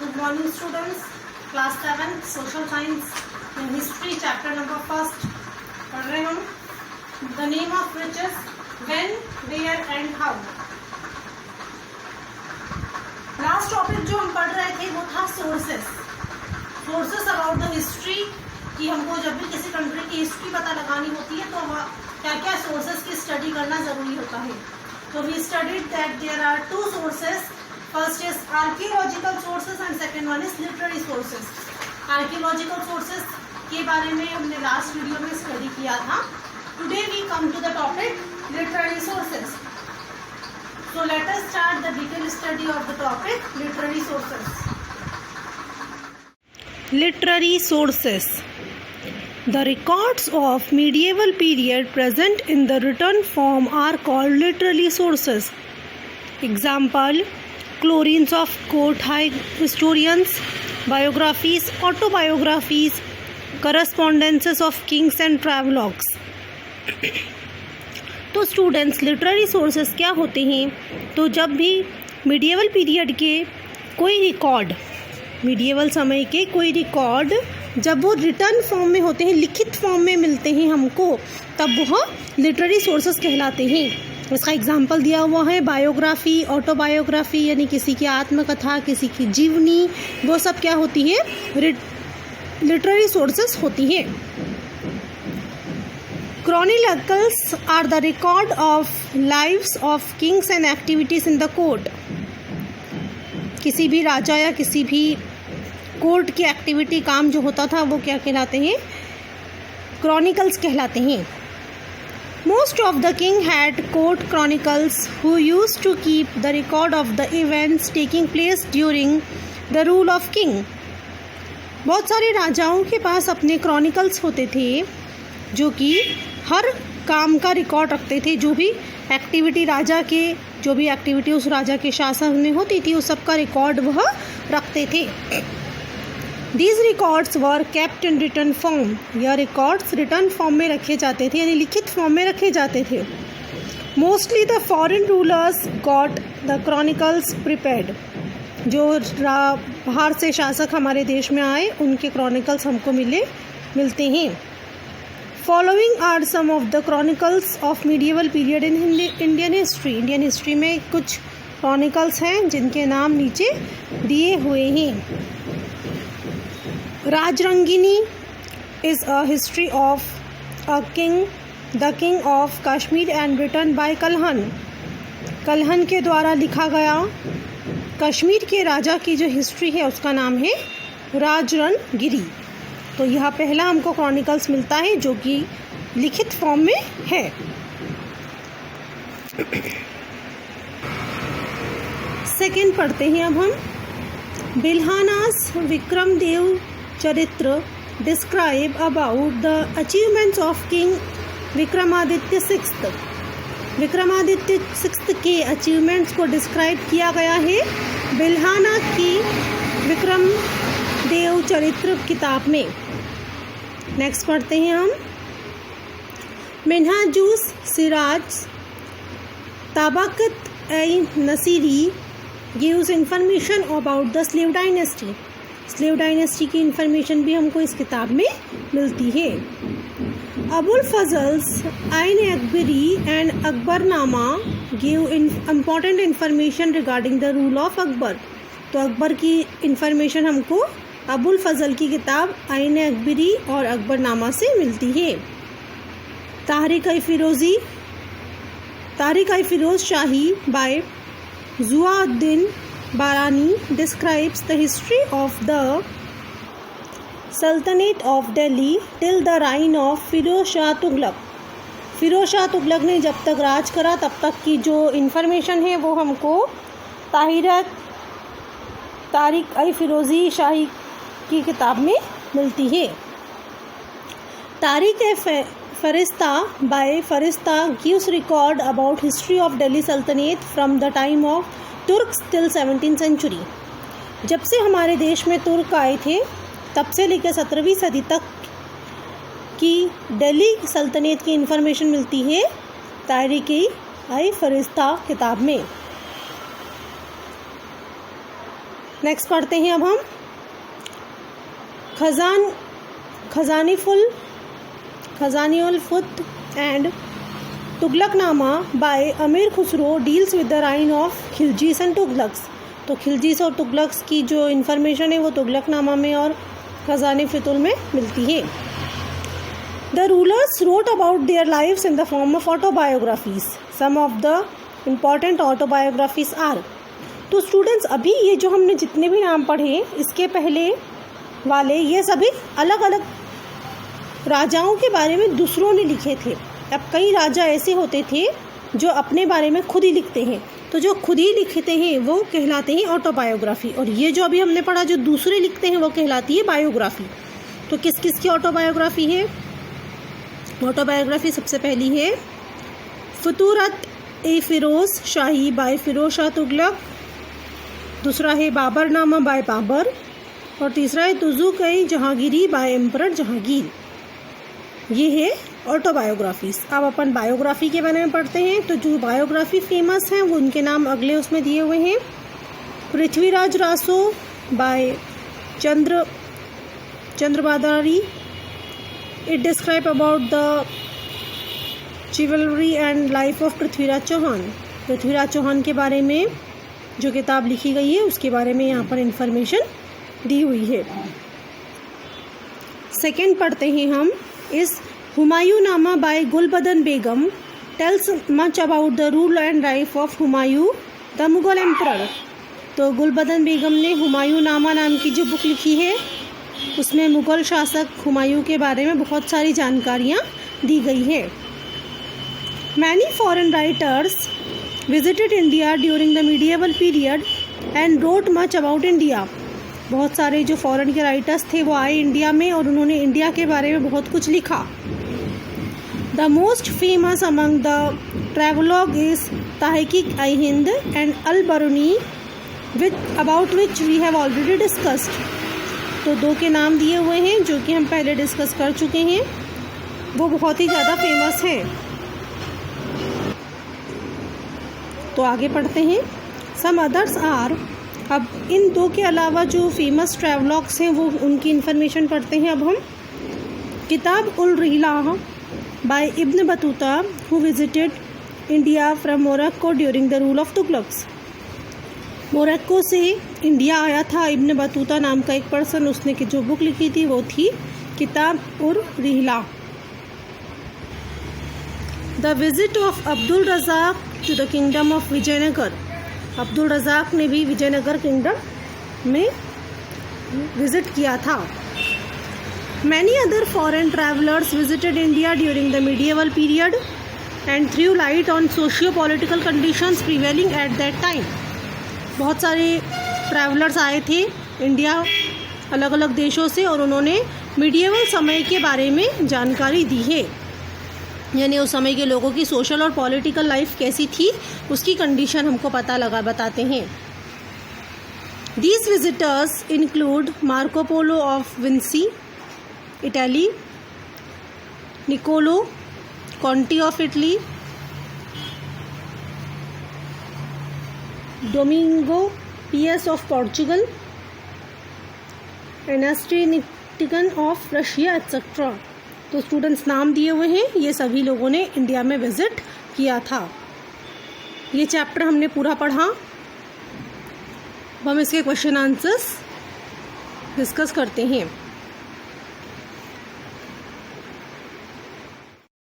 Good morning students, class 7 social science in history chapter number 1 पढ़ रहे हम. The name of which is when, where and how. Last topic जो हम पढ़ रहे थे वो था सोर्सेस अबाउट द हिस्ट्री, कि हमको जब भी किसी कंट्री की हिस्ट्री पता लगानी होती है तो क्या क्या सोर्सेस की स्टडी करना ज़रूरी होता है. तो we studied that there are two sources. First is archaeological sources and second one is literary sources. Archaeological sources के बारे में हमने लास्ट वीडियो में स्टडी किया था. Today we come to the topic literary sources. So let us start the detailed study of the topic literary sources. Literary sources. The records of medieval period present in the written form are called literary sources. Example: Chlorines of court historians, biographies, autobiographies, correspondences of kings and travelogues. तो students, literary sources क्या होते हैं? तो जब भी medieval period के कोई record, medieval समय के कोई रिकॉर्ड जब वो रिटर्न फॉर्म में होते हैं, लिखित फॉर्म में मिलते हैं हमको, तब वह लिटरेरी सोर्सेस कहलाते हैं. इसका एग्जांपल दिया हुआ है बायोग्राफी, ऑटोबायोग्राफी यानी किसी की आत्मकथा, किसी की जीवनी, वो सब क्या होती है? लिटरेरी सोर्सेस होती है. Chronicles are the record of lives of kings and activities in the court. किसी भी राजा या किसी भी कोर्ट की एक्टिविटी, काम जो होता था, वो क्या कहलाते हैं? क्रॉनिकल्स कहलाते हैं. Most of the king had court chronicles who used to keep the record of the events taking place during the rule of king. बहुत सारे राजाओं के पास अपने क्रॉनिकल्स होते थे जो कि हर काम का रिकॉर्ड रखते थे. जो भी एक्टिविटी राजा के, जो भी एक्टिविटी उस राजा के शासन में होती थी, उस सब का रिकॉर्ड वह रखते थे. These records were kept in written form. यह रिकॉर्ड्स रिटन फॉर्म में रखे जाते थे, यानी लिखित फॉर्म में रखे जाते थे. Mostly the foreign rulers got the chronicles prepared. जो बाहर से शासक हमारे देश में आए, उनके क्रॉनिकल्स हमको मिलते हैं. Following are some of the chronicles of medieval period in Indian history. Indian history में कुछ chronicles हैं जिनके नाम नीचे दिए हुए हैं. राजरंगिनी is a history of a king, the king of Kashmir and written by Kalhana. Kalhana के द्वारा लिखा गया कश्मीर के राजा की जो हिस्ट्री है उसका नाम है राजरंगिनी. तो यह पहला हमको क्रॉनिकल्स मिलता है जो कि लिखित फॉर्म में है. सेकेंड पढ़ते हैं अब हम. बिल्हानास विक्रमदेव चरित्र describe about the achievements of king Vikramaditya sixth. Vikramaditya sixth के अचीवमेंट्स को डिस्क्राइब किया गया है बिल्हाना की विक्रमदेव चरित्र किताब में. नेक्स्ट पढ़ते हैं हम. Minhajus Siraj Tabaqat i Nasiri gives information about the slave dynasty. Slave dynasty की इंफॉर्मेशन भी हमको इस किताब में मिलती है. अबुल फजल्स आइन Akbari and Akbarnama give important information regarding the rule of Akbar. तो अकबर की इंफॉर्मेशन हमको अबुल फजल की किताब आइन अकबरी और अकबरनामा से मिलती है. Tarikh i Firoz Shahi by Ziauddin Barani describes the history of the sultanate of Delhi till the reign of Firoz Shah Tughlaq. Firoz Shah Tughlaq ने जब तक राज करा तब तक की जो इन्फॉर्मेशन है वो हमको तारिक ई फिरोजी शाही की किताब में मिलती है. Tariq Farishta by Farishta gives record about history of Delhi sultanate from the time of Turks till 17वीं सेंचुरी. जब से हमारे देश में तुर्क आए थे तब से लेकर 17वीं सदी तक की दिल्ली सल्तनत की इन्फॉर्मेशन मिलती है तारिक ई फरिश्ता किताब में. नेक्स्ट पढ़ते हैं अब हम खजानी-उल फुत and Tughlaqnama by Amir Khusro deals with the reign of Khiljis and Tughlaqs. तो खिलजीस और तुगलक्स की जो इन्फॉर्मेशन है वो तुगलकनामा में और खजानी-फितुल में मिलती है। The rulers wrote about their lives in the form of autobiographies. Some of the important autobiographies are. तो स्टूडेंट्स अभी ये जो हमने जितने भी नाम पढ़े इसके पहले वाले ये सभी अलग अलग राजाओं के बारे में दूसरों ने लिखे थे। अब कई राजा ऐसे होते थे जो अपने बारे में खुद ही लिखते हैं, तो जो खुद ही लिखते हैं वो कहलाते हैं ऑटोबायोग्राफी, और ये जो अभी हमने पढ़ा जो दूसरे लिखते हैं वो कहलाती है बायोग्राफी। तो किस किस की ऑटोबायोग्राफी है? ऑटोबायोग्राफी सबसे पहली है फतूरत ए फिरोज शाही बाय फिरोज शाह तुगलक, दूसरा है बाबरनामा बाय बाबर, और तीसरा है तुजुक ए जहांगीरी बाय एम्परर जहांगीर। ये है ऑटोबायोग्राफीज। अब अपन बायोग्राफी के बारे में पढ़ते हैं। तो जो बायोग्राफी फेमस हैं वो उनके नाम अगले उसमें दिए हुए हैं। Prithviraj Raso by Chandbardai. It describe about the chivalry and life of Prithviraj Chauhan. Prithviraj Chauhan के बारे में जो किताब लिखी गई है उसके बारे में यहाँ पर इंफॉर्मेशन दी हुई है। सेकंड पढ़ते हैं हम इस Humayunnama by Gulbadan Begum tells much about the rule and life of Humayun the Mughal emperor. तो गुलबदन बेगम ने हुमायूंनामा नाम की जो बुक लिखी है उसमें मुगल शासक हुमायूं के बारे में बहुत सारी जानकारियाँ दी गई है। Many foreign writers visited India during the medieval period and wrote much about India. बहुत सारे जो फॉरेन के राइटर्स थे वो आए इंडिया में और उन्होंने इंडिया के बारे में बहुत कुछ लिखा। The most famous among the travelogue is Tahqiq i Hind and Al Beruni with about which we have already discussed. तो दो के नाम दिए हुए हैं जो कि हम पहले डिस्कस कर चुके हैं, वो बहुत ही ज़्यादा फेमस हैं। तो आगे पढ़ते हैं। Some others are. अब इन दो के अलावा जो फेमस ट्रैवलॉग्स हैं वो उनकी इन्फॉर्मेशन पढ़ते हैं। अब हम Kitab ul Rihla by Ibn Battuta who visited India from Morocco during the rule of Tughlaqs. Morocco से इंडिया आया था इब्न बतूता नाम का एक पर्सन, उसने की जो बुक लिखी थी वो थी Kitab ul Rihla. The visit of Abdul Razzaq to the kingdom of Vijayanagar. Abdul Razzaq ने भी विजयनगर किंगडम में विजिट किया था। Many other foreign travellers visited India during the medieval period and threw light on socio political conditions prevailing at that time. बहुत सारे travellers आए थे India अलग अलग देशों से और उन्होंने मीडिएवल समय के बारे में जानकारी दी है, यानी उस समय के लोगों की सोशल और पॉलिटिकल लाइफ कैसी थी उसकी कंडीशन हमको बताते हैं। These visitors include Marco Polo of Vinci Italy, Nicolo Conti of Italy, Domingo Paes of Portugal, एनास्ट्रीनिटिकन ऑफ रशिया एक्सेट्रा। तो स्टूडेंट्स नाम दिए हुए हैं, ये सभी लोगों ने इंडिया में विजिट किया था। ये चैप्टर हमने पूरा पढ़ा। अब हम इसके क्वेश्चन आंसर्स डिस्कस करते हैं।